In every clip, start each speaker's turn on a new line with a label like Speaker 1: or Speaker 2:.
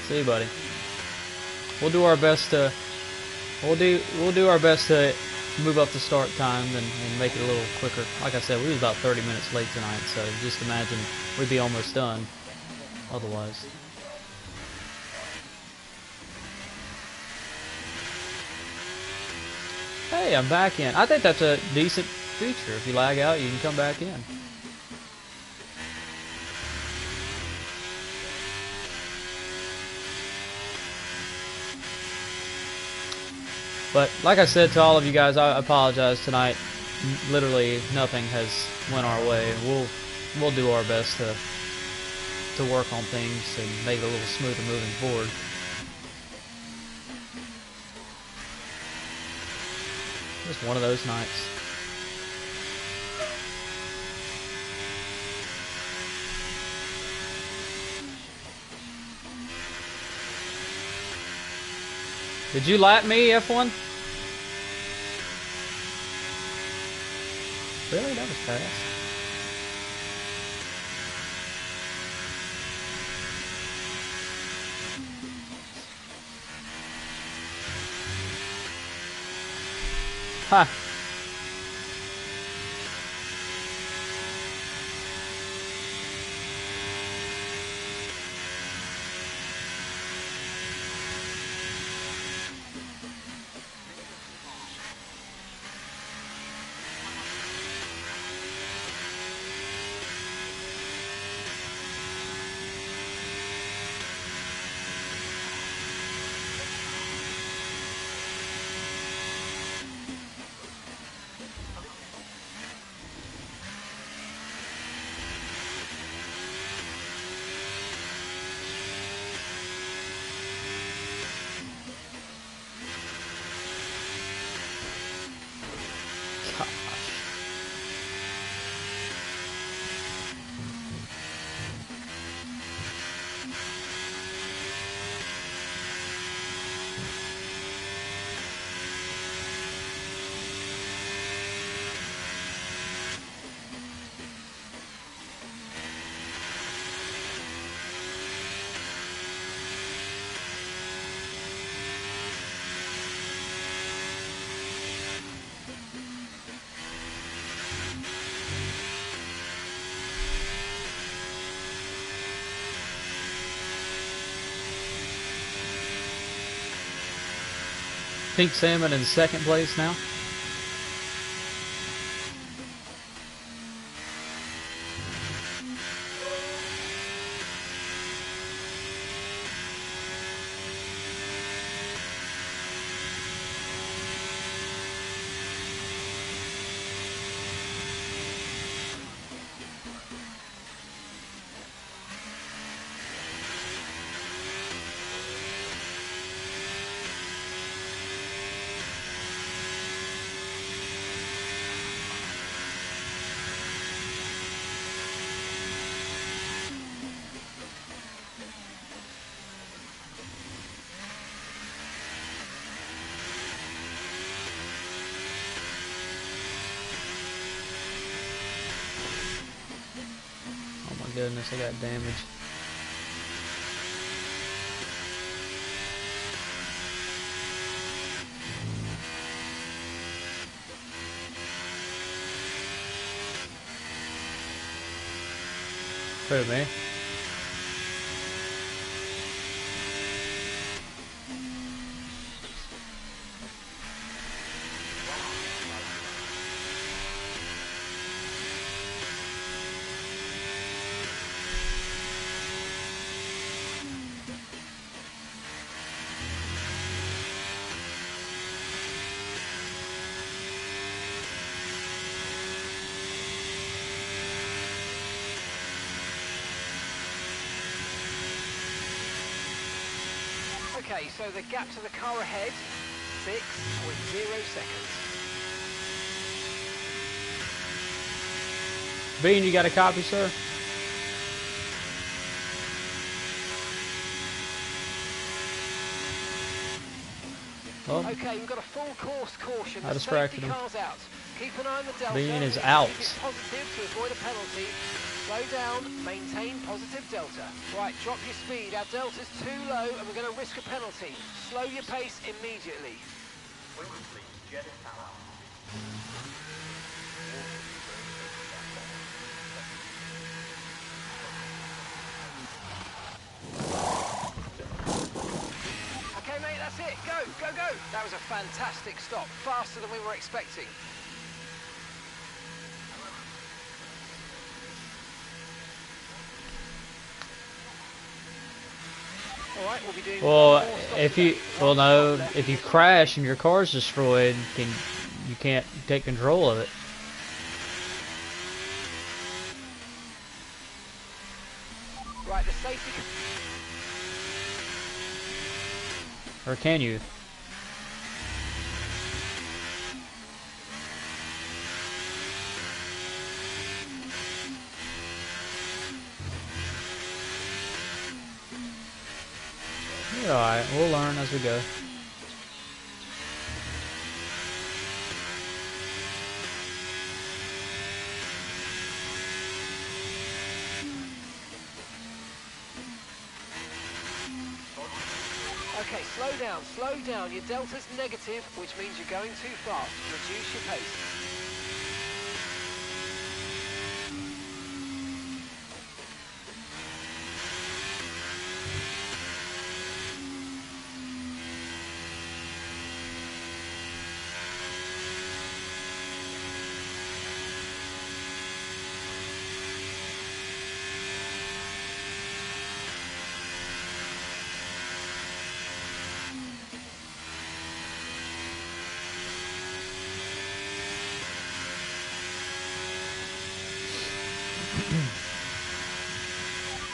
Speaker 1: See you, buddy. We'll do our best to move up the start time and make it a little quicker. Like I said, we was about 30 minutes late tonight, so just imagine we'd be almost done otherwise. Hey, I'm back in. I think that's a decent feature. If you lag out, you can come back in. But like I said to all of you guys, I apologize tonight. Literally nothing has went our way. We'll do our best to work on things and make it a little smoother moving forward. Just one of those nights. Did you lap me, F1? Really? That was fast. Ha! Pink Salmon in second place now. Goodness, I got damage. Who, me?
Speaker 2: Okay, so the gap to the car ahead, 6.0 seconds.
Speaker 1: Bean, you got a copy, sir? Oh.
Speaker 2: Okay, we've got a full course caution.
Speaker 1: I distracted him.
Speaker 2: Car's out. Keep an eye on the delta.
Speaker 1: Bean is out.
Speaker 2: Keep it positive to avoid a penalty. Slow down, maintain positive delta. Right, drop your speed. Our delta's too low and we're going to risk a penalty. Slow your pace immediately. Okay, mate, that's it. Go, go, go. That was a fantastic stop. Faster than we were expecting. All right, we'll be doing
Speaker 1: Well,
Speaker 2: one more stop
Speaker 1: if
Speaker 2: today.
Speaker 1: you, well, no, if you crash and your car's destroyed, you can't take control of it.
Speaker 2: Right, the safety.
Speaker 1: Or can you? Alright, we'll learn as we go.
Speaker 2: Okay, slow down, slow down. Your delta's negative, which means you're going too fast. Reduce your pace.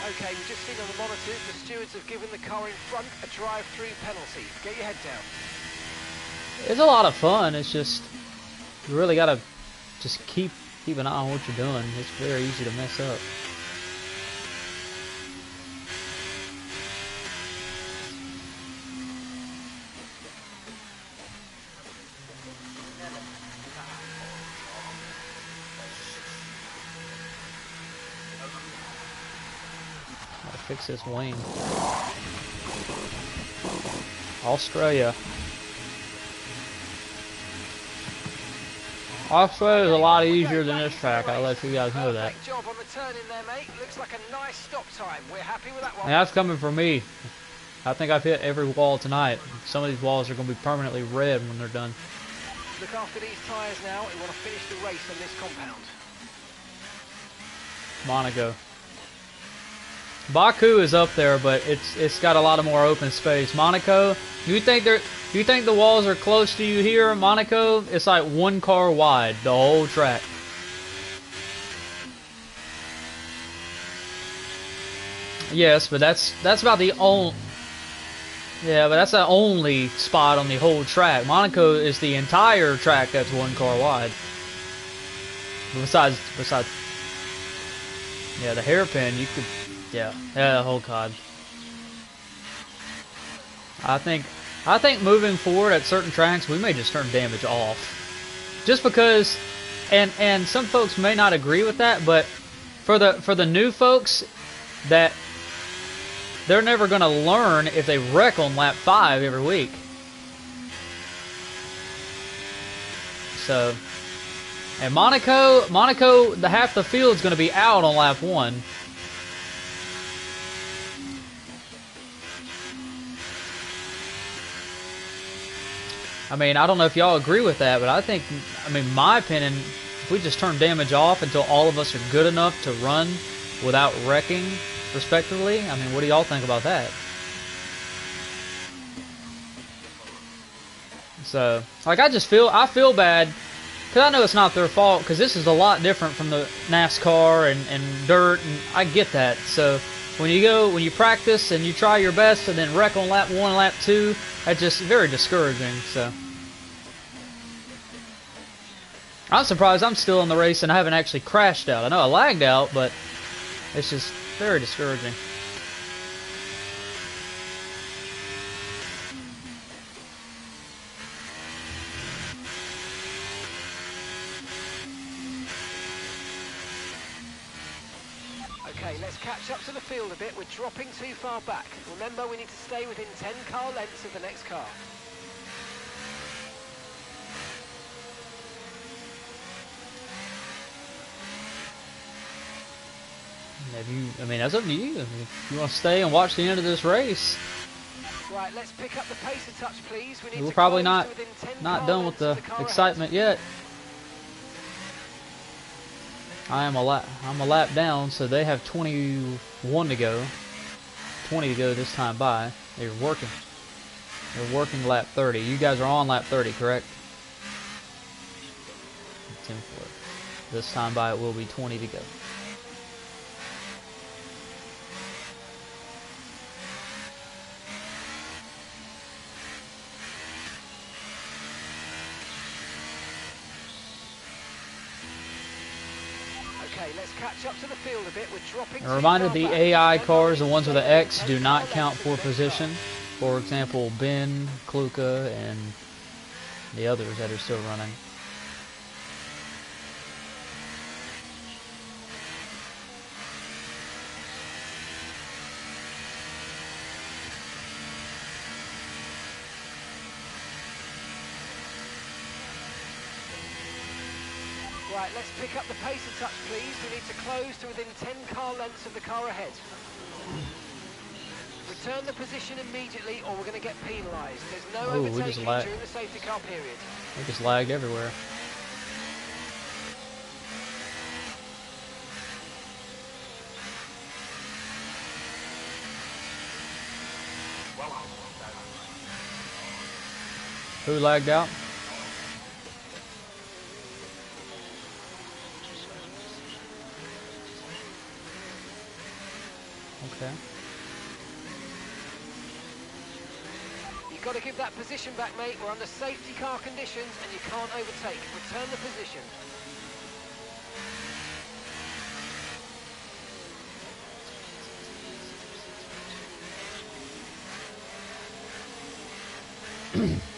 Speaker 2: Okay, we've just seen on the monitors the stewards have given the car in front a drive-through penalty. Get your head down.
Speaker 1: It's a lot of fun. It's just you really gotta just keep an eye on what you're doing. It's very easy to mess up. Gotta fix this wing. Australia. Australia is a lot easier than this track. I'll let you guys know that.
Speaker 2: Perfect job on the turn in there, mate. Looks like a nice stop time. We're happy with that one.
Speaker 1: And that's coming from me. I think I've hit every wall tonight. Some of these walls are going to be permanently red when they're done.
Speaker 2: Look after these tyres now. We want to finish the race on this compound.
Speaker 1: Monaco. Baku is up there, but it's got a lot of more open space. Monaco, you think the walls are close to you here? Monaco, it's like one car wide, the whole track. Yes, but that's about the only. Yeah, but that's the only spot on the whole track. Monaco is the entire track that's one car wide. Besides, yeah, the hairpin, you could, yeah, oh god. I think moving forward at certain tracks, we may just turn damage off, just because, and some folks may not agree with that, but for the new folks that. They're never going to learn if they wreck on lap 5 every week. So, and Monaco, the half the field's going to be out on lap 1. I mean, I don't know if y'all agree with that, but I mean, my opinion, if we just turn damage off until all of us are good enough to run without wrecking, respectively, I mean, what do y'all think about that? So, like, I feel bad, because I know it's not their fault, because this is a lot different from the NASCAR and dirt, and I get that. So, when you practice and you try your best and then wreck on lap 1 and lap 2, that's just very discouraging, so. I'm surprised I'm still in the race and I haven't actually crashed out. I know I lagged out, but it's just very discouraging.
Speaker 2: Okay, let's catch up to the field a bit. We're dropping too far back. Remember, we need to stay within 10 car lengths of the next car.
Speaker 1: I mean, that's up to you. If you want to stay and watch the end of this race.
Speaker 2: Right, let's pick up the pace a touch, please. We need
Speaker 1: We're
Speaker 2: to
Speaker 1: probably
Speaker 2: close to within 10
Speaker 1: not
Speaker 2: car
Speaker 1: done with
Speaker 2: lengths
Speaker 1: the
Speaker 2: of car
Speaker 1: excitement yet. I'm a lap down, so they have 21 to go. 20 to go this time by. They're working lap 30. You guys are on lap 30, correct? 10 for it. This time by it will be 20 to go.
Speaker 2: Okay, let's catch up to the field a bit. We're dropping.
Speaker 1: A reminder, the AI cars, the ones with the X, do not count for position. For example, Ben, Kluka, and the others that are still running.
Speaker 2: Right, let's pick up the pace a touch, please. We need to close to within 10 car lengths of the car ahead. Return the position immediately or we're going to get penalised. There's no overtaking during the safety car period.
Speaker 1: We just lagged everywhere. Who lagged out? Okay.
Speaker 2: You've got to give that position back, mate. We're under safety car conditions and you can't overtake. Return the position.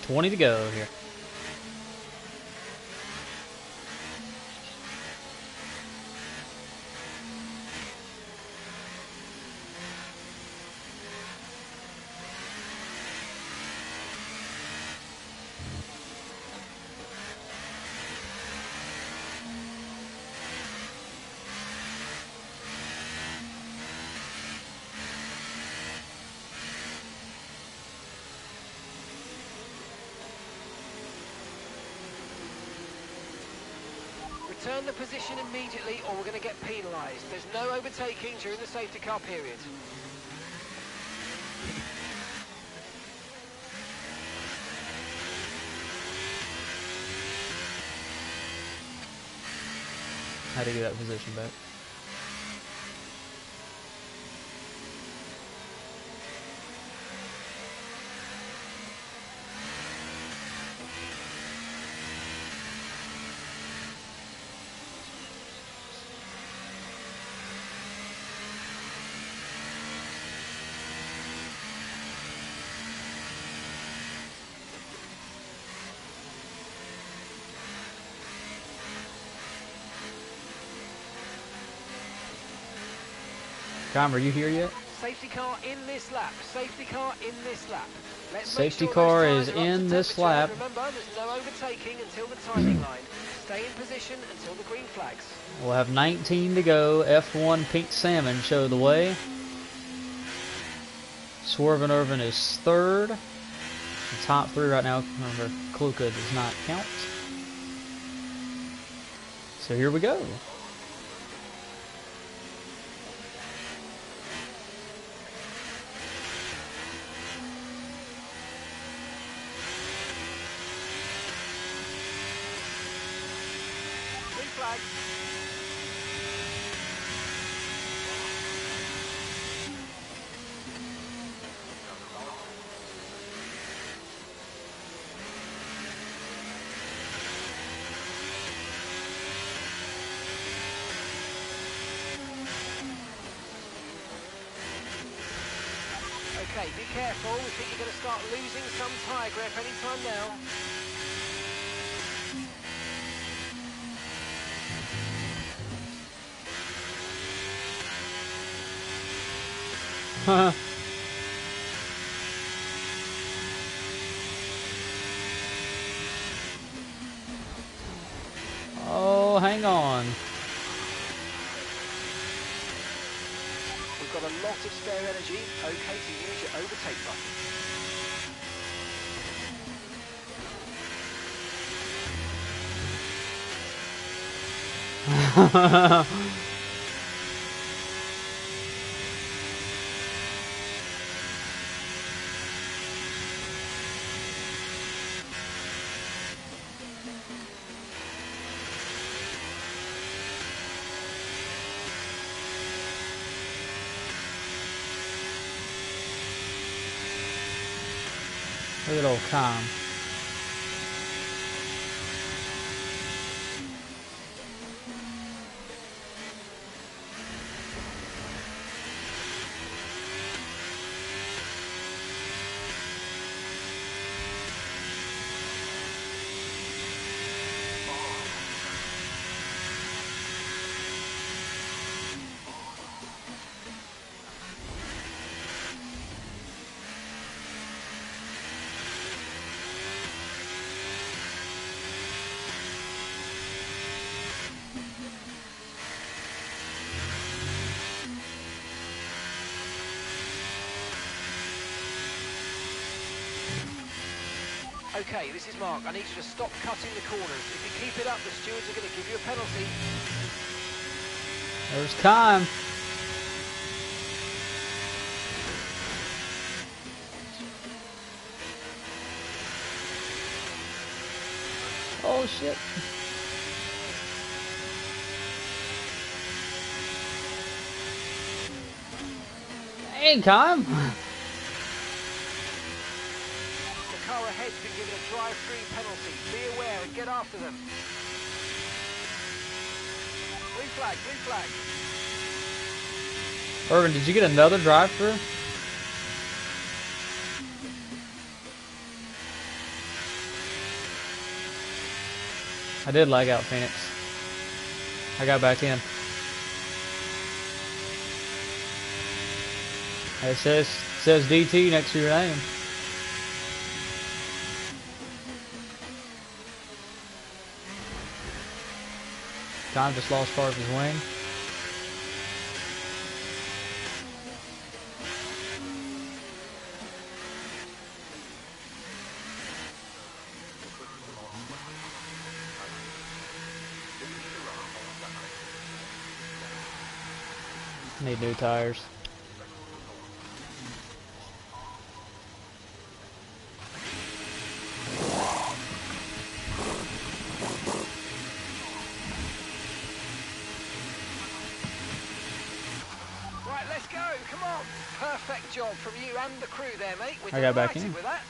Speaker 1: $20 to go here.
Speaker 2: Return the position immediately or we're going to get penalised. There's no overtaking during the safety car period.
Speaker 1: How to get that position back? Tom, are you here yet?
Speaker 2: Safety car in this lap. Safety car in this lap.
Speaker 1: Safety car is in this lap.
Speaker 2: Remember, there's no overtaking until the timing line. Stay in position until the green flags.
Speaker 1: We'll have 19 to go. F1 Pink Salmon show the way. Swervin' Irvin is third. The top three right now. Remember, Kluka does not count. So here we go.
Speaker 2: Flag. Okay, be careful. We think you're going to start losing some tyre grip anytime now.
Speaker 1: Oh, hang on.
Speaker 2: We've got a lot of spare energy. Okay to use your overtake button.
Speaker 1: Look at old Calm.
Speaker 2: Okay, this is Mark. I need you to stop cutting the corners. If you keep it up, the stewards are going to give you a penalty.
Speaker 1: There's Calm. Oh shit. Dang, Calm.
Speaker 2: The car ahead's been given a drive-through penalty. Be aware and get after them. Blue flag, blue flag.
Speaker 1: Irvin, did you get another drive-through? I did lag out Phoenix. I got back in. It says DT next to your name. Tom just lost part of his wing. Need new tires.
Speaker 2: Right, let's go. Come on. Perfect job from you and the crew there, mate. We're
Speaker 1: I got back
Speaker 2: delighted
Speaker 1: in.
Speaker 2: with that.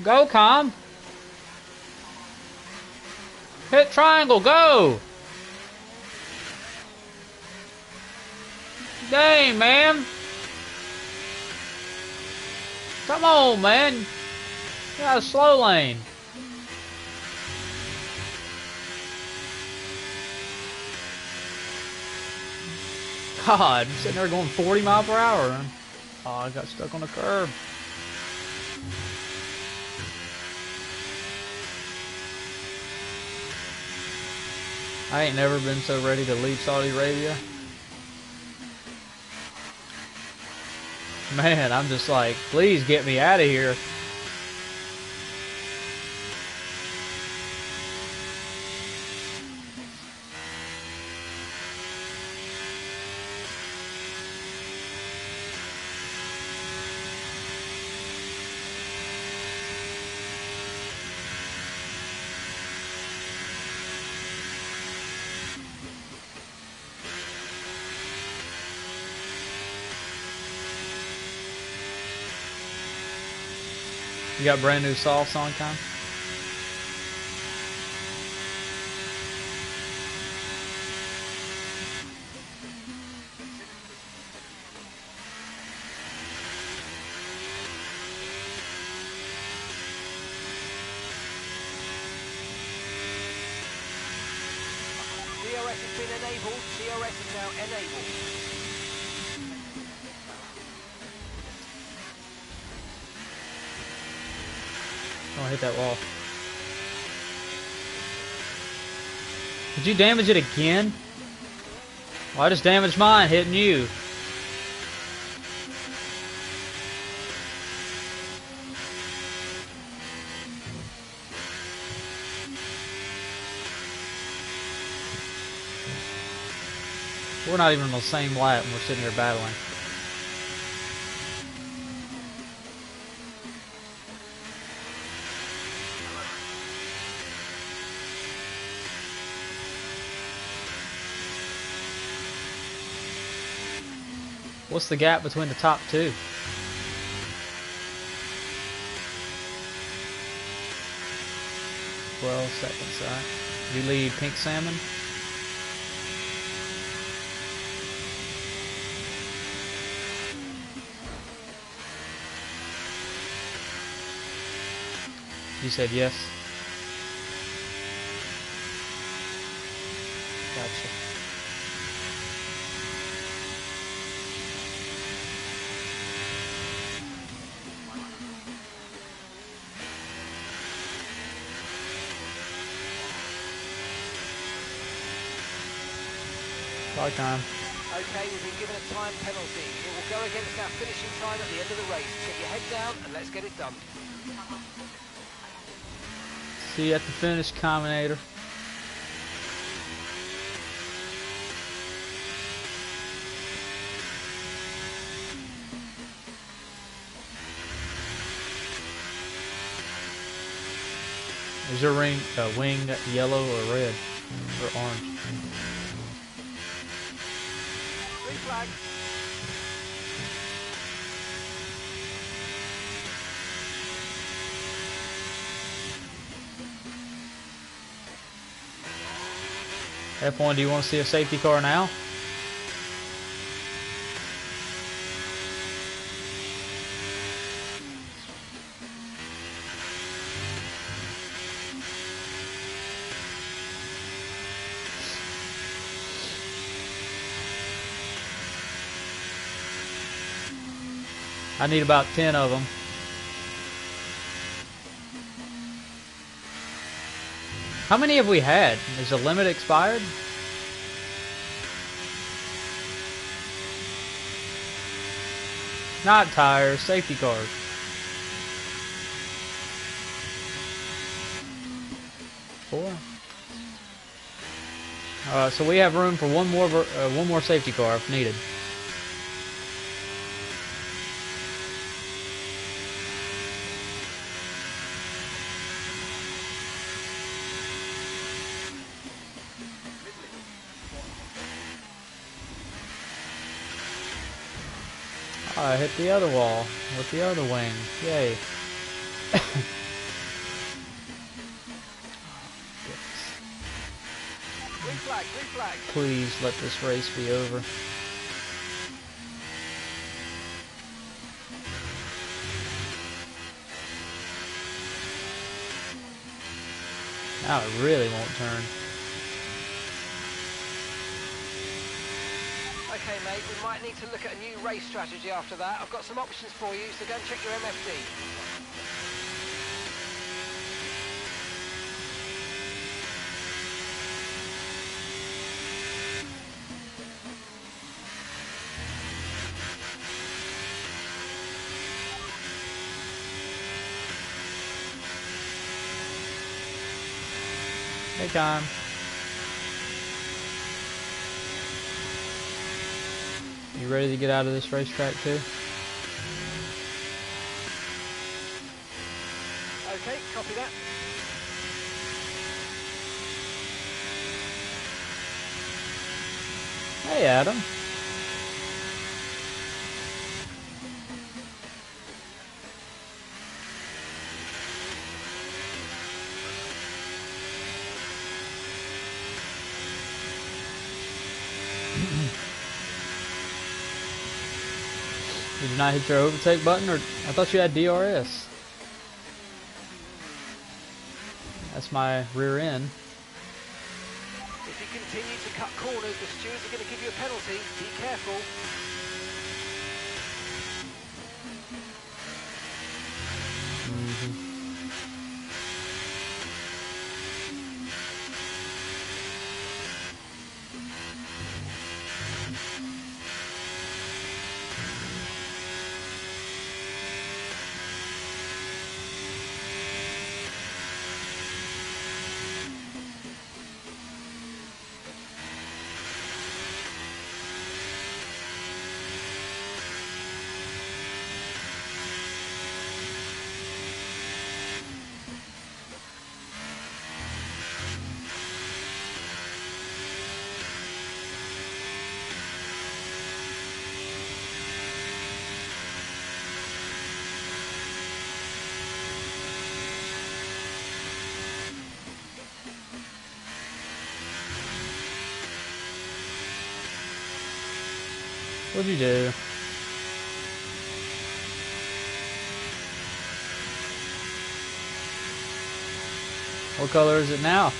Speaker 1: Go, Calm. Hit triangle, go. Dang, man. Come on, man. You got a slow lane. God, I'm sitting there going 40 miles per hour. Oh, I got stuck on the curb. I ain't never been so ready to leave Saudi Arabia. Man, I'm just like, please get me out of here. You got brand new softs on, Con?
Speaker 2: TRS has been enabled. TRS is now enabled.
Speaker 1: Don't hit that wall. Did you damage it again? Well, I just damaged mine hitting you. We're not even on the same lap and we're sitting here battling. What's the gap between the top two? Well, seconds, alright. You lead Pink Salmon. You said yes. Gotcha. Dog time.
Speaker 2: Okay, we've been given a time penalty. It will go against our finishing time at the end of the race. Get your head down and let's get it done.
Speaker 1: See you at the finish, Combinator. Is your wing yellow or red or orange?
Speaker 2: Green flag.
Speaker 1: F1, do you want to see a safety car now? I need about 10 of them. How many have we had? Is the limit expired? Not tires, safety cars. Four. So we have room for one more safety car if needed. I hit the other wall with the other wing. Yay.
Speaker 2: Green flag, green flag.
Speaker 1: Please let this race be over. Now it really won't turn.
Speaker 2: Okay, mate, we might need to look at a new race strategy after that. I've got some options for you, so go and check your MFD.
Speaker 1: Hey, Con. You ready to get out of this racetrack too?
Speaker 2: Okay, copy that.
Speaker 1: Hey, Adam. Did you not hit your overtake button, or I thought you had DRS? That's my rear end.
Speaker 2: If you continue to cut corners, the stewards are going to give you a penalty. Be careful.
Speaker 1: What'd you do? What color is it now?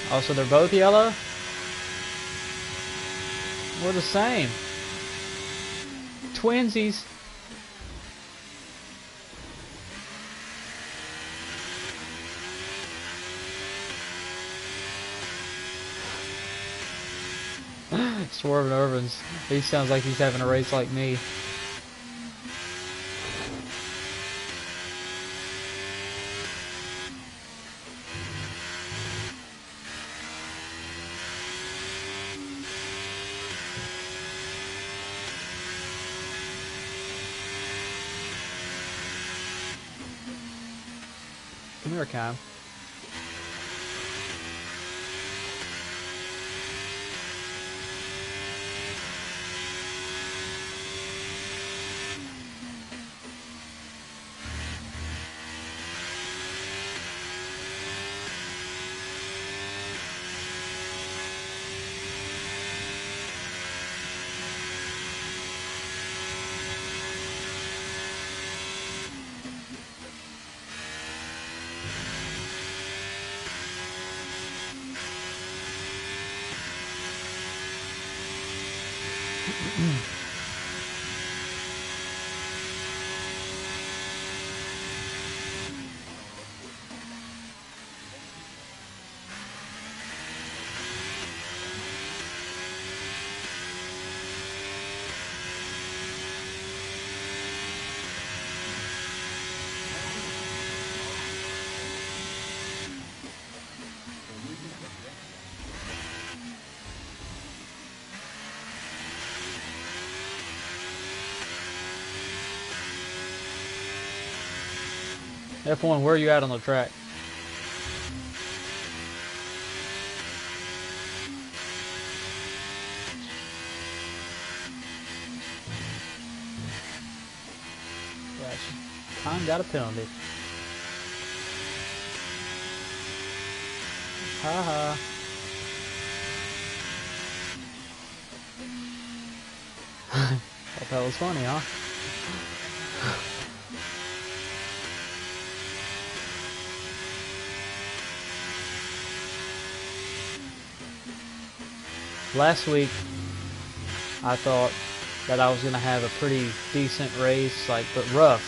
Speaker 1: Oh, so they're both yellow? We're the same. Twinsies. Swerving Irvins. He sounds like he's having a race like me. Come here, Cam. F1, where are you at on the track? Gotcha. Time got a penalty. Haha. Thought that was funny, huh? Last week, I thought that I was going to have a pretty decent race, but rough.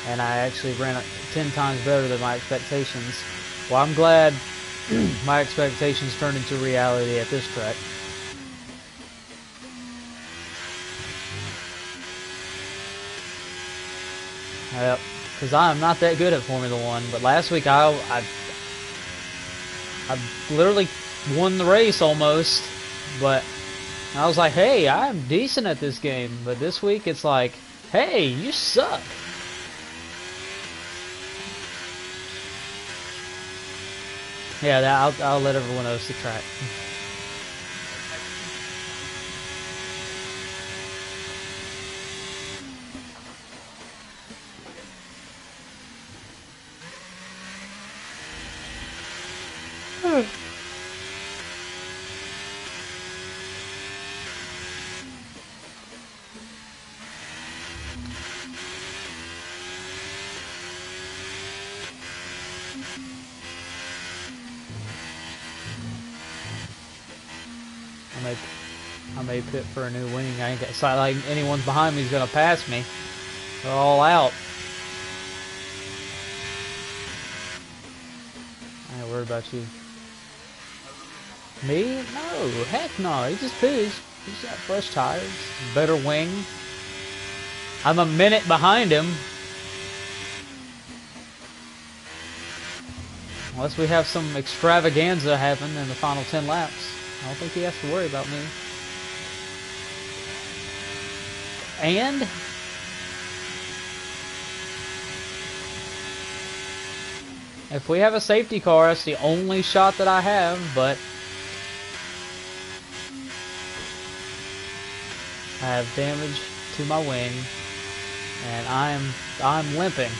Speaker 1: And I actually ran it 10 times better than my expectations. Well, I'm glad my expectations turned into reality at this track. Yep, because I'm not that good at Formula One. But last week, I literally won the race almost. But I was like, hey, I'm decent at this game. But this week, it's like, hey, you suck. Yeah, I'll let everyone else the track. I may pit for a new wing. I ain't got, it's not like anyone's behind me is gonna pass me. They're all out. I ain't worried about you. Me? No, heck no. He just pitched. He's got fresh tires, better wing. I'm a minute behind him. Unless we have some extravaganza happen in the final 10 laps. I don't think he has to worry about me. And if we have a safety car, that's the only shot that I have, but I have damage to my wing, and I'm limping.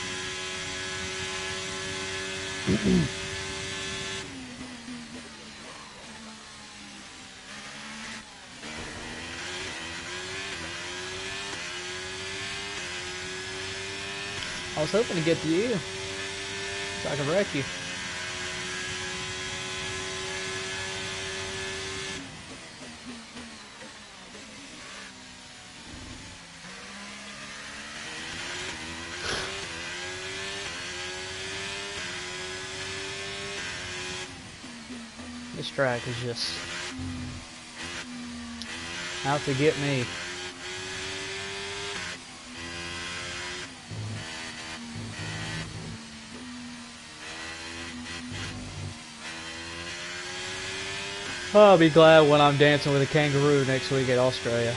Speaker 1: I was hoping to get to you, so I could wreck you. This track is just out to get me. I'll be glad when I'm dancing with a kangaroo next week at Australia.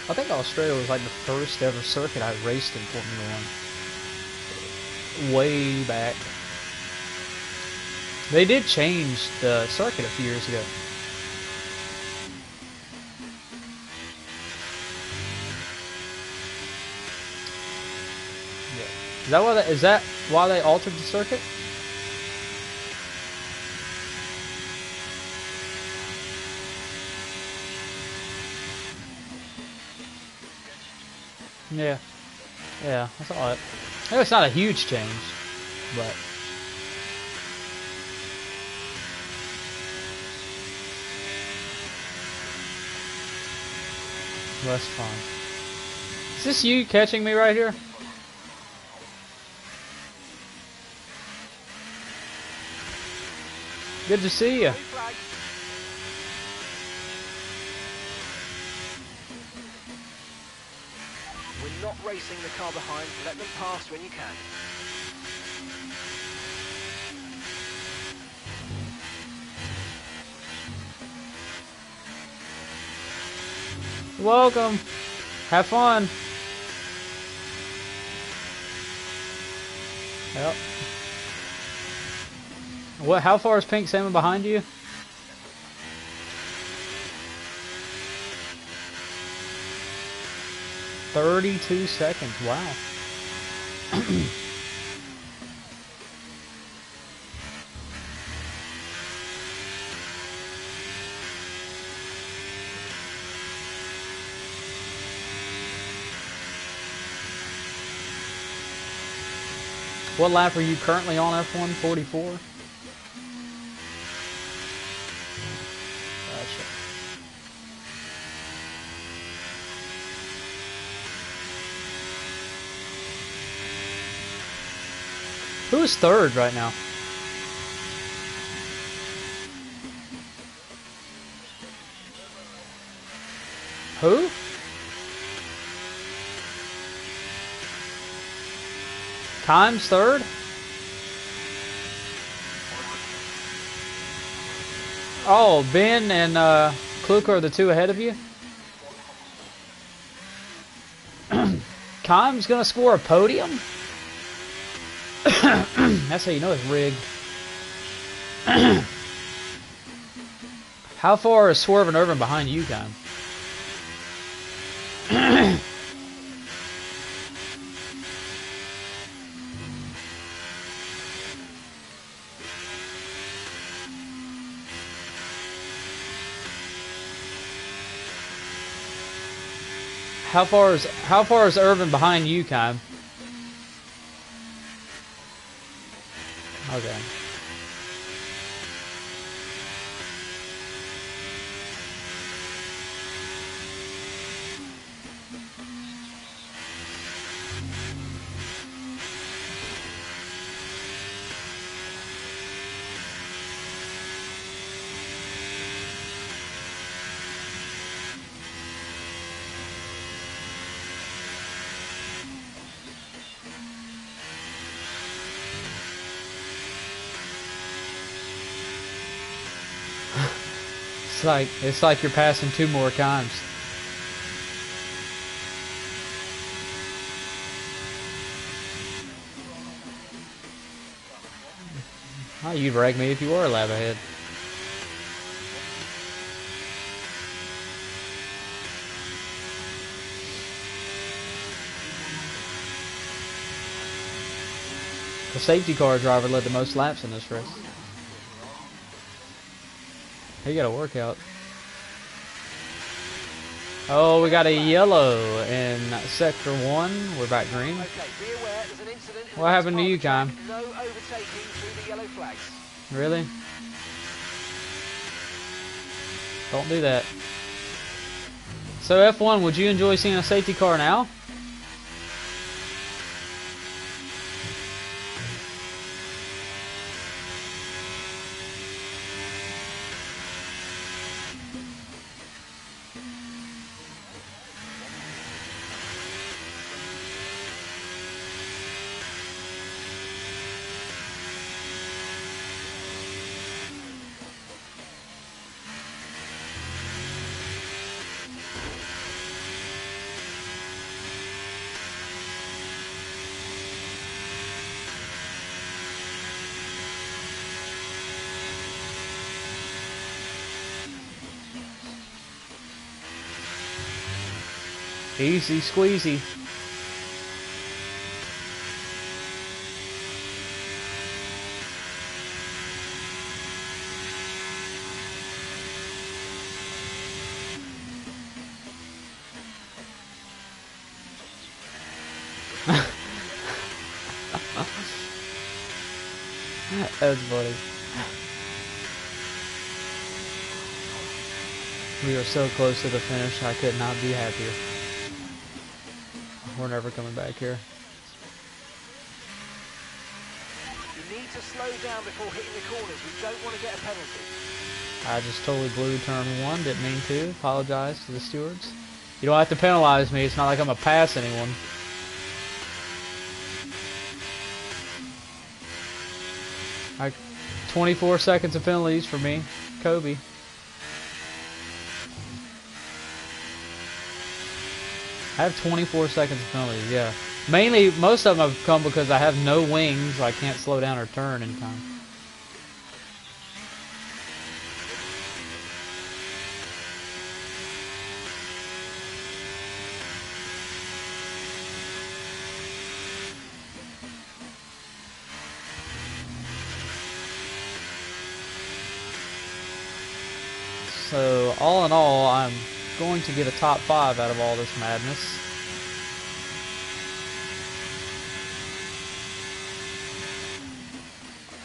Speaker 1: I think Australia was like the first ever circuit I raced in Formula 1. Way back. They did change the circuit a few years ago. Yeah. Is that why they altered the circuit? Yeah. Yeah, I saw it. I know it's not a huge change, but that's fine. Is this you catching me right here? Good to see you.
Speaker 2: We're not racing the car behind. Let them pass when you can.
Speaker 1: Welcome. Have fun. Yep. What? How far is Pink Salmon behind you? "32 seconds. Wow. What lap are you currently on F1? 44? Gotcha. Who is third right now? Who? Time's third? Oh, Ben and Kluka are the two ahead of you? Kime's gonna score a podium? That's how you know it's rigged. How far is Swerve and Irvin behind you, Kime? How far is Irvin behind you, Kai? Okay. It's like you're passing 2 more times. Oh, you'd wreck me if you were a lap ahead. The safety car driver led the most laps in this race. He got a workout. Oh, we got a yellow in sector 1. We're back green.
Speaker 2: Okay, be aware there's an incident.
Speaker 1: What happened to you, Cam?
Speaker 2: No overtaking through the yellow flags.
Speaker 1: Really? Don't do that. So F1, would you enjoy seeing a safety car now? Easy squeezy. That's funny. We are so close to the finish, I could not be happier. We're never coming back here.
Speaker 2: You need to slow down before hitting the corners. We don't want to get a penalty.
Speaker 1: I just totally blew turn 1, didn't mean to. Apologize to the stewards. You don't have to penalize me, it's not like I'm gonna pass anyone. Like 24 seconds of penalties for me, Kobe. I have 24 seconds of penalties, yeah. Mainly, most of them have come because I have no wings, so I can't slow down or turn in time. So, all in all, I'm going to get a top 5 out of all this madness.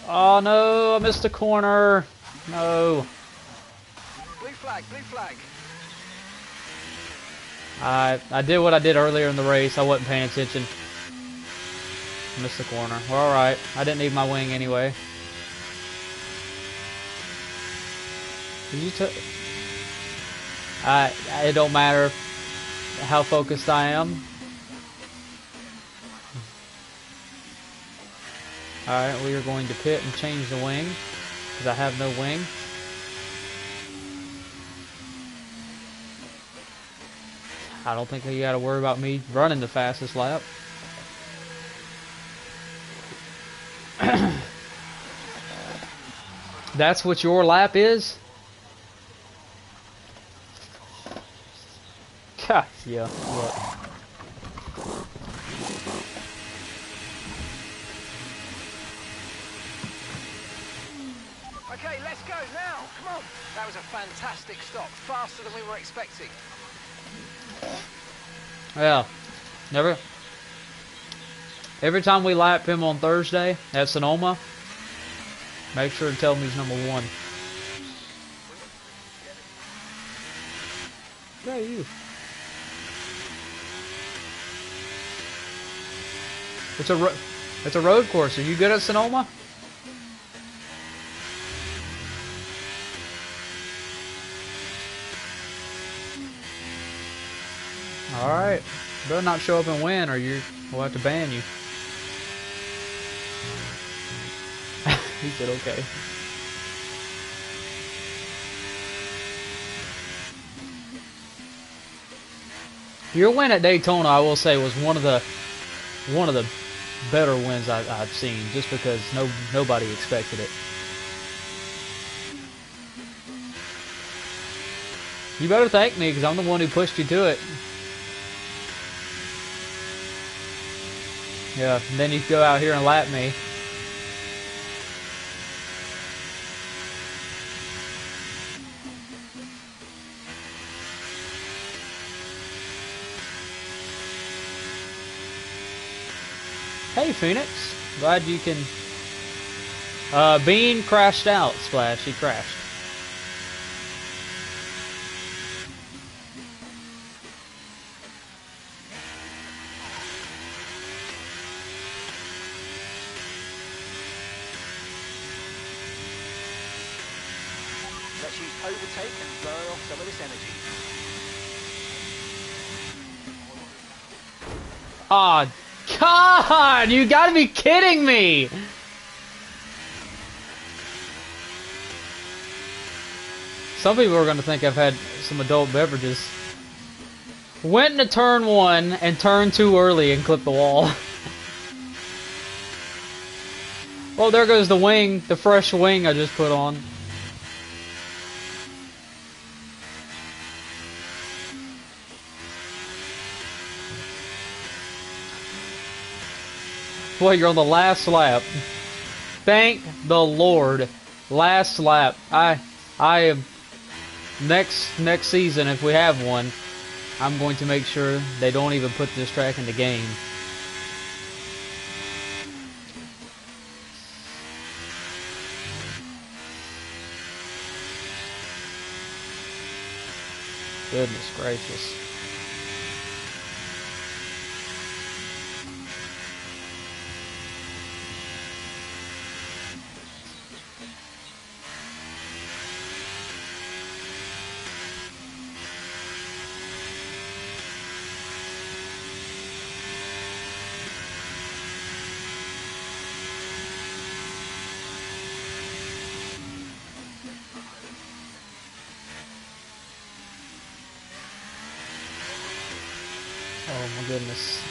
Speaker 1: Oh no, I missed a corner. No.
Speaker 2: Blue flag, blue flag.
Speaker 1: I did what I did earlier in the race. I wasn't paying attention. Missed the corner. We're alright. I didn't need my wing anyway. Did you it don't matter how focused I am. Alright, we are going to pit and change the wing because I have no wing. I don't think you got to worry about me running the fastest lap. That's what your lap is? God, yeah. Look.
Speaker 2: Okay, let's go now. Come on. That was a fantastic stop. Faster than we were expecting.
Speaker 1: Yeah. Never. Every time we lap him on Thursday at Sonoma, make sure to tell him he's number 1. Yeah, you. It's a road course. Are you good at Sonoma? All right. Better not show up and win, or we'll have to ban you. He said okay. Your win at Daytona, I will say, was one of the better wins I've seen, just because nobody expected it. You better thank me, because I'm the one who pushed you to it. Yeah, and then you go out here and lap me. Hey, Phoenix. Glad you can... Bean crashed out, Splash. He crashed.
Speaker 2: Let's use overtake and burn off some of this energy.
Speaker 1: Aw, God! You gotta be kidding me! Some people are gonna think I've had some adult beverages. Went into turn 1 and turned too early and clipped the wall. Well, there goes the wing, the fresh wing I just put on. Boy, you're on the last lap. Thank the Lord. Last lap. I am next season, if we have one, I'm going to make sure they don't even put this track in the game. Goodness gracious. Oh my goodness.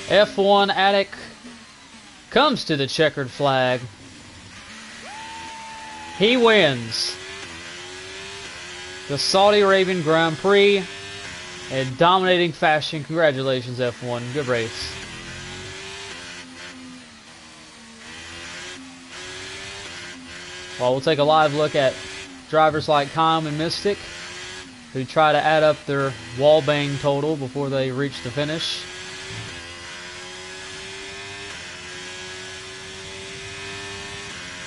Speaker 1: F1 Attic comes to the checkered flag. He wins the Saudi Arabian Grand Prix in dominating fashion. Congratulations, F1. Good race. Well, we'll take a live look at drivers like Calm and Mystic, who try to add up their wallbang total before they reach the finish.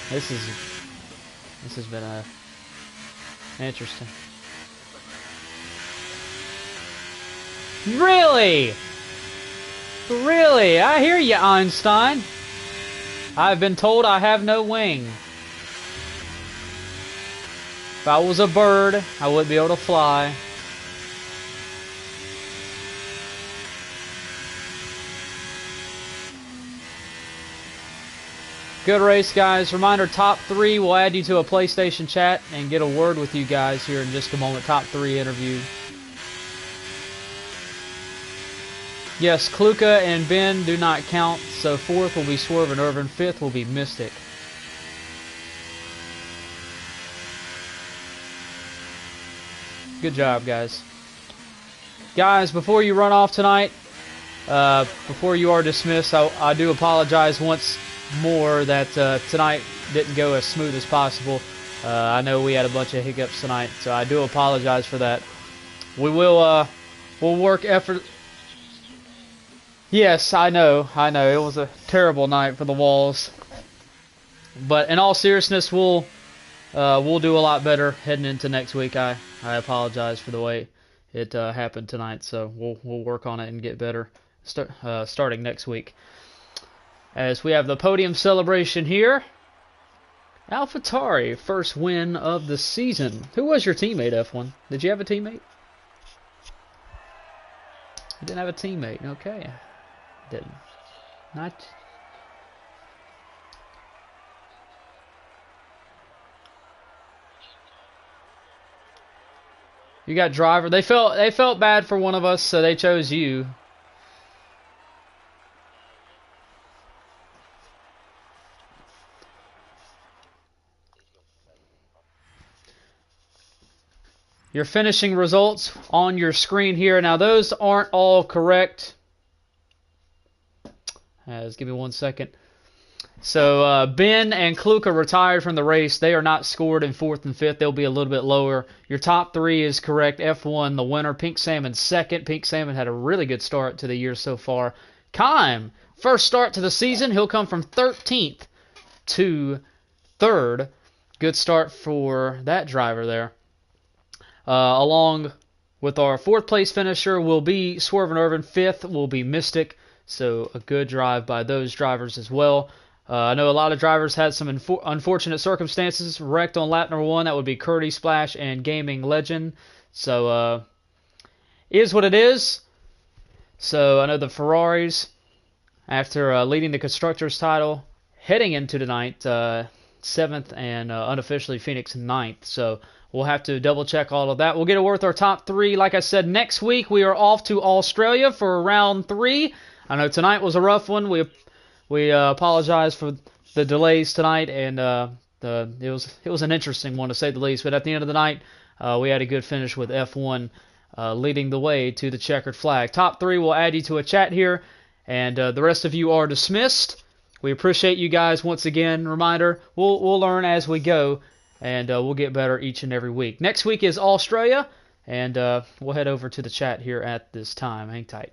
Speaker 1: This has been interesting. Really? Really? I hear you, Einstein. I've been told I have no wing. If I was a bird, I wouldn't be able to fly. Good race, guys. Reminder, top 3 will add you to a PlayStation chat and get a word with you guys here in just a moment. Top 3 interview. Yes, Kluka and Ben do not count, so 4th will be Swerve and Irvin, 5th will be Mystic. Good job, guys. Guys, before you run off tonight, before you are dismissed, I do apologize once more that tonight didn't go as smooth as possible. I know we had a bunch of hiccups tonight, so I do apologize for that. We will we'll work effort. Yes, I know. It was a terrible night for the Walls, but in all seriousness, we'll do a lot better heading into next week. I apologize for the way it happened tonight, so we'll work on it and get better starting next week. As we have the podium celebration here. AlphaTauri, first win of the season. Who was your teammate, F1? Did you have a teammate? You didn't have a teammate. Okay. Didn't. Not. You got driver. They felt bad for one of us, so they chose you. Your finishing results on your screen here. Now, those aren't all correct. Just give me 1 second. So, Ben and Kluka retired from the race. They are not scored in 4th and 5th. They'll be a little bit lower. Your top 3 is correct. F1, the winner. Pink Salmon, 2nd. Pink Salmon had a really good start to the year so far. Kime, first start to the season. He'll come from 13th to 3rd. Good start for that driver there. Along with our 4th place finisher will be Swerve Irvin. 5th will be Mystic. So a good drive by those drivers as well. I know a lot of drivers had some unfortunate circumstances. Wrecked on lap number 1. That would be Curdy Splash and Gaming Legend. So is what it is. So I know the Ferraris, after leading the Constructors title, heading into tonight, 7th and unofficially Phoenix 9th. So we'll have to double check all of that. We'll get it worth our top 3. Like I said, next week we are off to Australia for round 3. I know tonight was a rough one. We apologize for the delays tonight, and it was an interesting one to say the least. But at the end of the night, we had a good finish with F1 leading the way to the checkered flag. Top 3 will add you to a chat here, and the rest of you are dismissed. We appreciate you guys once again. Reminder: we'll learn as we go, and we'll get better each and every week. Next week is Australia, and we'll head over to the chat here at this time. Hang tight.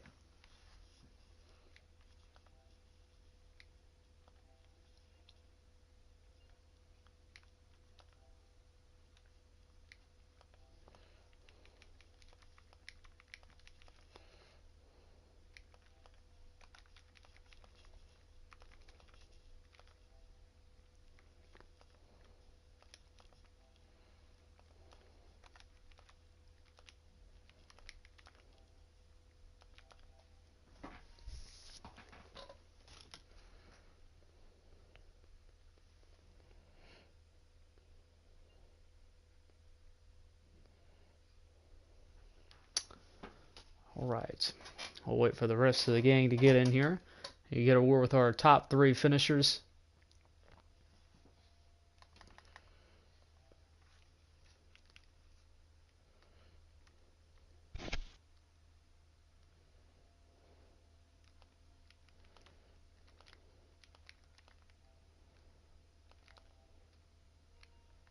Speaker 1: All right. We'll wait for the rest of the gang to get in here. You get a war with our top 3 finishers.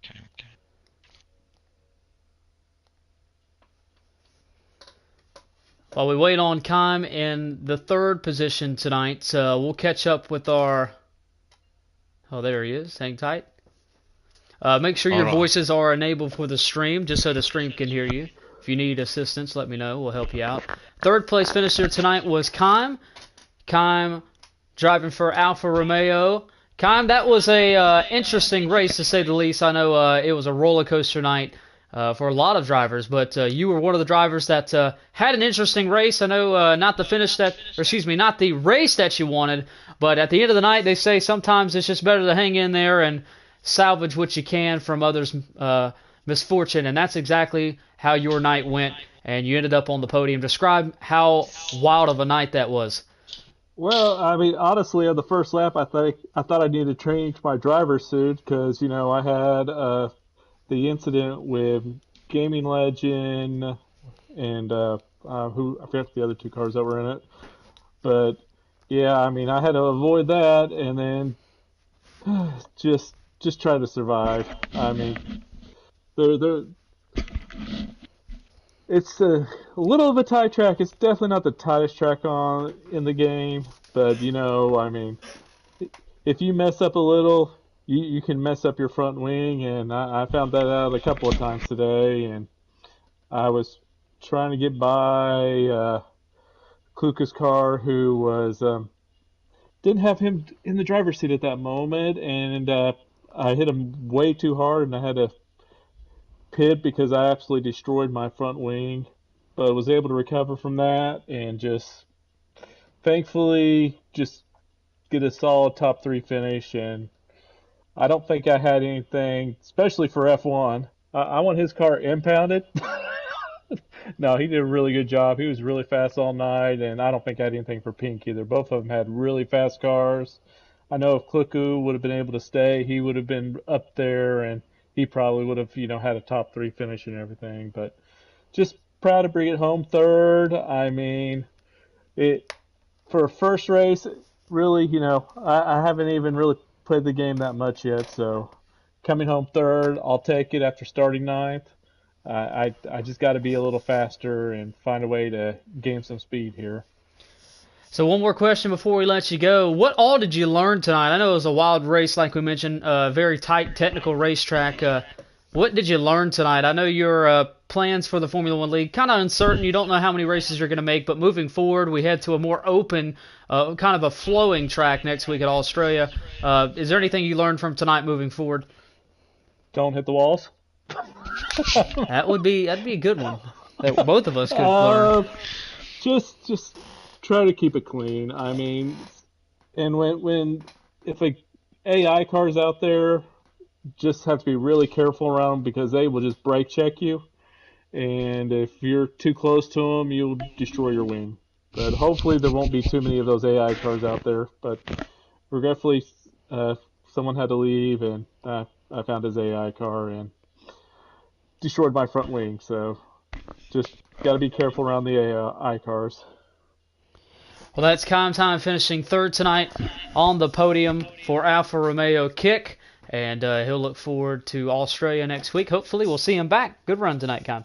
Speaker 3: Okay.
Speaker 1: While we wait on Kime in the 3rd position tonight, we'll catch up with our... Oh, there he is. Hang tight. Make sure your voices are enabled for the stream, just so the stream can hear you. If you need assistance, let me know. We'll help you out. 3rd place finisher tonight was Kime. Kime driving for Alfa Romeo. Kime, that was a interesting race, to say the least. I know it was a roller coaster night for a lot of drivers, but you were one of the drivers that had an interesting race. I know not the race that you wanted, but at the end of the night, they say sometimes it's just better to hang in there and salvage what you can from others' misfortune, and that's exactly how your night went, and you ended up on the podium. Describe how wild of a night that was.
Speaker 4: Well, I mean, honestly, on the first lap, I thought I needed to change my driver's suit because, you know, I had the incident with Gaming Legend and who I forget the other 2 cars that were in it. But yeah, I mean, I had to avoid that, and then just try to survive. I mean, they're it's a little of a tight track. It's definitely not the tightest track on in the game, but I mean, if you mess up a little, you can mess up your front wing, and I found that out a couple of times today, and I was trying to get by Kluka's car, who was didn't have him in the driver's seat at that moment, and I hit him way too hard, and I had to pit because I absolutely destroyed my front wing, but was able to recover from that and just thankfully just get a solid top three finish. And I don't think I had anything, especially for F1. I want his car impounded. No, he did a really good job. He was really fast all night, and I don't think I had anything for Pink either. Both of them had really fast cars. I know if Kluku would have been able to stay, he would have been up there, and he probably would have, had a top three finish and everything. But just proud to bring it home third. I mean, it for a first race, really, I haven't even really played the game that much yet. So coming home third, I'll take it after starting ninth. I just got to be a little faster and find a way to gain some speed here.
Speaker 1: So one more question before we let you go. What all did you learn tonight? I know it was a wild race, like we mentioned, a very tight technical racetrack. What did you learn tonight? I know your plans for the Formula One League kind of uncertain. You don't know how many races you're going to make, but moving forward, we head to a more open, kind of a flowing track next week at Australia. Is there anything you learned from tonight moving forward?
Speaker 4: Don't hit the walls.
Speaker 1: That'd be a good one that both of us could learn.
Speaker 4: Just try to keep it clean. I mean, and if a AI car's out there, just have to be really careful around them because they will just brake check you, and if you're too close to them, you'll destroy your wing. But hopefully there won't be too many of those AI cars out there. But regretfully, someone had to leave, and I found his AI car and destroyed my front wing. So just got to be careful around the AI cars.
Speaker 1: Well, that's Time finishing third tonight on the podium for Alfa Romeo Kick, and he'll look forward to Australia next week. Hopefully we'll see him back. Good run tonight, Con.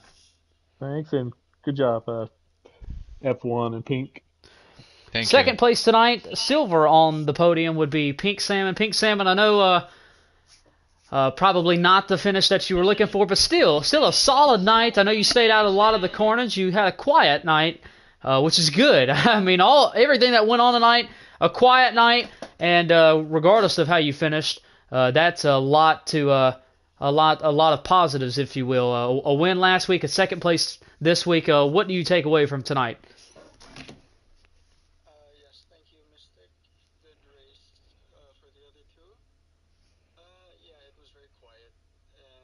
Speaker 4: Thanks, and good job, F1 and Pink.
Speaker 1: Second place tonight, silver on the podium would be Pink Salmon. Pink Salmon, I know probably not the finish that you were looking for, but still a solid night. I know you stayed out a lot of the corners. You had a quiet night. Which is good. I mean, everything that went on tonight, a quiet night, and regardless of how you finished, that's a lot of positives, if you will. A win last week, a second place this week. What do you take away from tonight?
Speaker 3: Yes, thank you, Mystic. Good race for the other two. Yeah, it was very quiet, and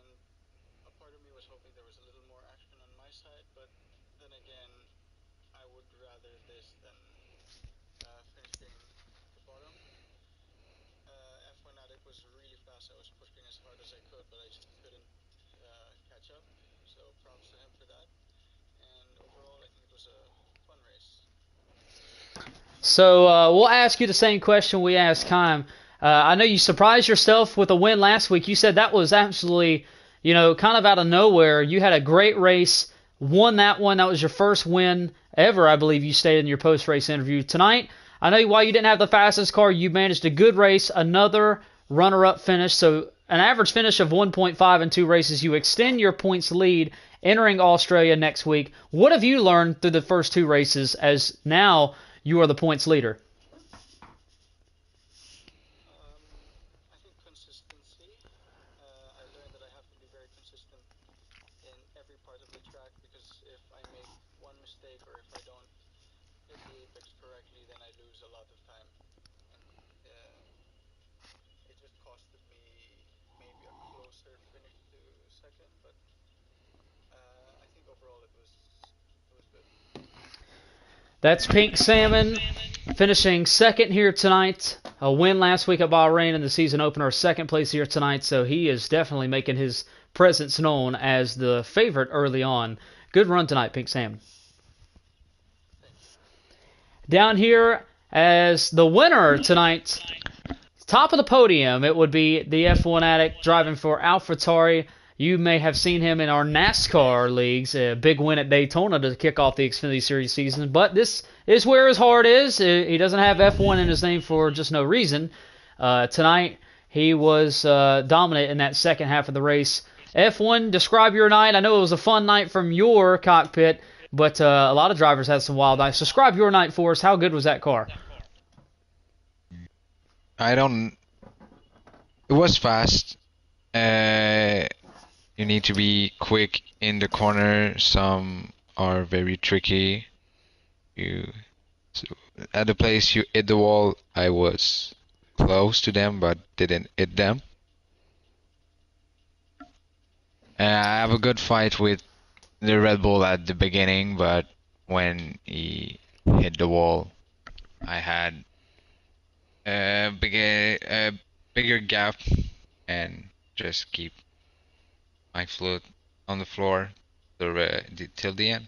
Speaker 3: a part of me was hoping there was a little more action on my side, but then again, I would rather this than finishing the bottom. F1 Addict was really fast. I was pushing as hard as I could, but I just couldn't catch up. So props to him for that. And overall, I think it was a fun race.
Speaker 1: So we'll ask you the same question we asked Kime. I know you surprised yourself with a win last week. You said that was absolutely, kind of out of nowhere. You had a great race, won that one. That was your first win ever, I believe you stated in your post-race interview. Tonight, I know while you didn't have the fastest car, you managed a good race, another runner-up finish. So an average finish of 1.5 in two races. You extend your points lead entering Australia next week. What have you learned through the first two races as now you are the points leader?
Speaker 3: I think consistency. I learned that I have to be very consistent in every part of the track because if I make one mistake or if I don't hit the apex correctly, then I lose a lot of time. And it just costed me maybe a closer finish to second, but I think overall it was good.
Speaker 1: That's Pink Salmon finishing second here tonight. A win last week at Bahrain in the season opener, second place here tonight, so he is definitely making his presence known as the favorite early on. Good run tonight, Pink Salmon. Down here as the winner tonight, Top of the podium, it would be the F1 addict driving for AlphaTauri. You may have seen him in our NASCAR leagues, a big win at Daytona to kick off the Xfinity Series season. But this is where his heart is. He doesn't have F1 in his name for just no reason. Tonight, he was dominant in that second half of the race. F1, describe your night. I know it was a fun night from your cockpit, but a lot of drivers had some wild nights. Describe your night for us. How good was that car?
Speaker 5: It was fast. You need to be quick in the corner. Some are very tricky. So at the place you hit the wall, I was close to them but didn't hit them. I have a good fight with the Red Bull at the beginning, but when he hit the wall, I had a bigger gap and just keep my foot on the floor till the end.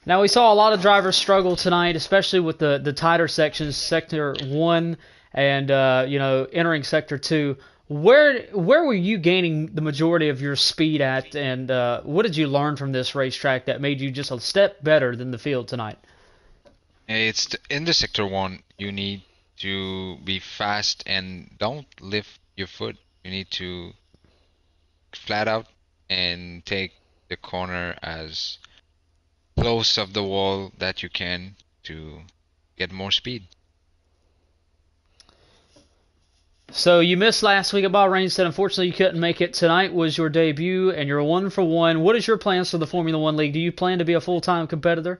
Speaker 1: Now, we saw a lot of drivers struggle tonight, especially with the tighter sections, Sector 1 and entering Sector 2. Where were you gaining the majority of your speed at, and what did you learn from this racetrack that made you just a step better than the field tonight?
Speaker 5: It's in the Sector 1, you need to be fast and don't lift your foot. You need to flat out and take the corner as close of the wall that you can to get more speed.
Speaker 1: So you missed last week at Bahrain, said unfortunately you couldn't make it. Tonight was your debut, and you're 1 for 1. What is your plans for the Formula One League? Do you plan to be a full-time competitor?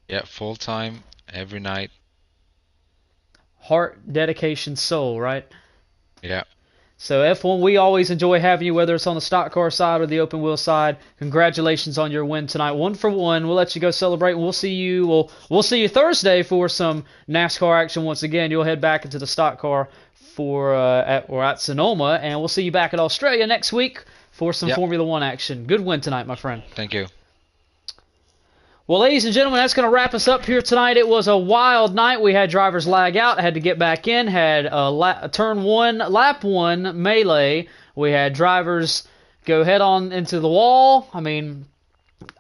Speaker 5: Yeah, full-time, every night.
Speaker 1: Heart, dedication, soul, right?
Speaker 5: Yeah.
Speaker 1: So F1, we always enjoy having you, whether it's on the stock car side or the open wheel side. Congratulations on your win tonight, 1 for 1. We'll let you go celebrate, and we'll see you Thursday for some NASCAR action once again. You'll head back into the stock car at Sonoma, and we'll see you back at Australia next week for some Formula One action. Good win tonight, my friend.
Speaker 5: Thank you.
Speaker 1: Well, ladies and gentlemen, that's going to wrap us up here tonight. It was a wild night. We had drivers lag out, had to get back in, had a turn 1, lap 1 melee. We had drivers go head on into the wall. I mean,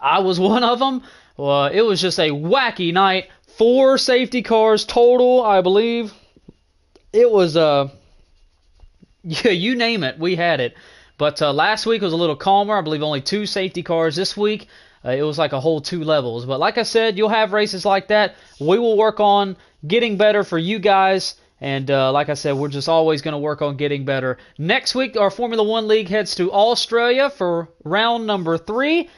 Speaker 1: I was one of them. It was just a wacky night. 4 safety cars total, I believe. It was, you name it, we had it. But last week was a little calmer. I believe only 2 safety cars. This week, it was like a whole 2 levels. But like I said, you'll have races like that. We will work on getting better for you guys. And like I said, we're just always going to work on getting better. Next week, our Formula One League heads to Australia for round number 3.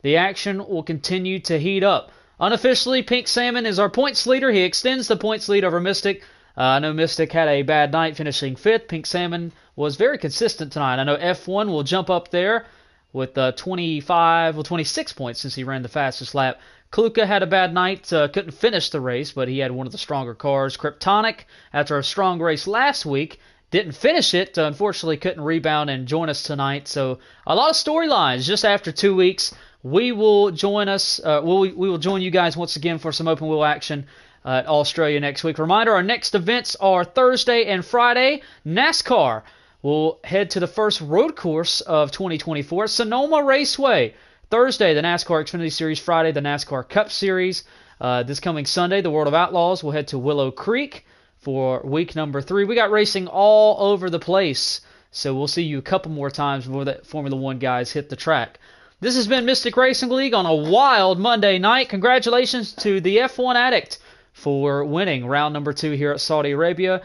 Speaker 1: The action will continue to heat up. Unofficially, Pink Salmon is our points leader. He extends the points lead over Mystic. I know Mystic had a bad night finishing 5th. Pink Salmon was very consistent tonight. I know F1 will jump up there with 26 points since he ran the fastest lap. Kluka had a bad night, couldn't finish the race, but he had one of the stronger cars. Kryptonic, after a strong race last week, didn't finish it. Unfortunately, couldn't rebound and join us tonight. So a lot of storylines just after 2 weeks. We will join us. We will join you guys once again for some open wheel action at Australia next week. Reminder: our next events are Thursday and Friday. NASCAR will head to the first road course of 2024, Sonoma Raceway. Thursday, the NASCAR Xfinity Series. Friday, the NASCAR Cup Series. This coming Sunday, the World of Outlaws will head to Willow Creek for week number 3. We got racing all over the place, so we'll see you a couple more times before the Formula One guys hit the track. This has been Mystic Racing League on a wild Monday night. Congratulations to the F1 Addict for winning round number 2 here at Saudi Arabia.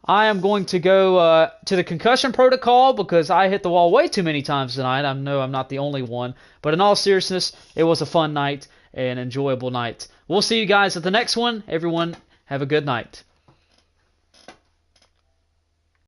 Speaker 1: I am going to go to the concussion protocol because I hit the wall way too many times tonight. I know I'm not the only one. But in all seriousness, it was a fun night and enjoyable night. We'll see you guys at the next one. Everyone, have a good night.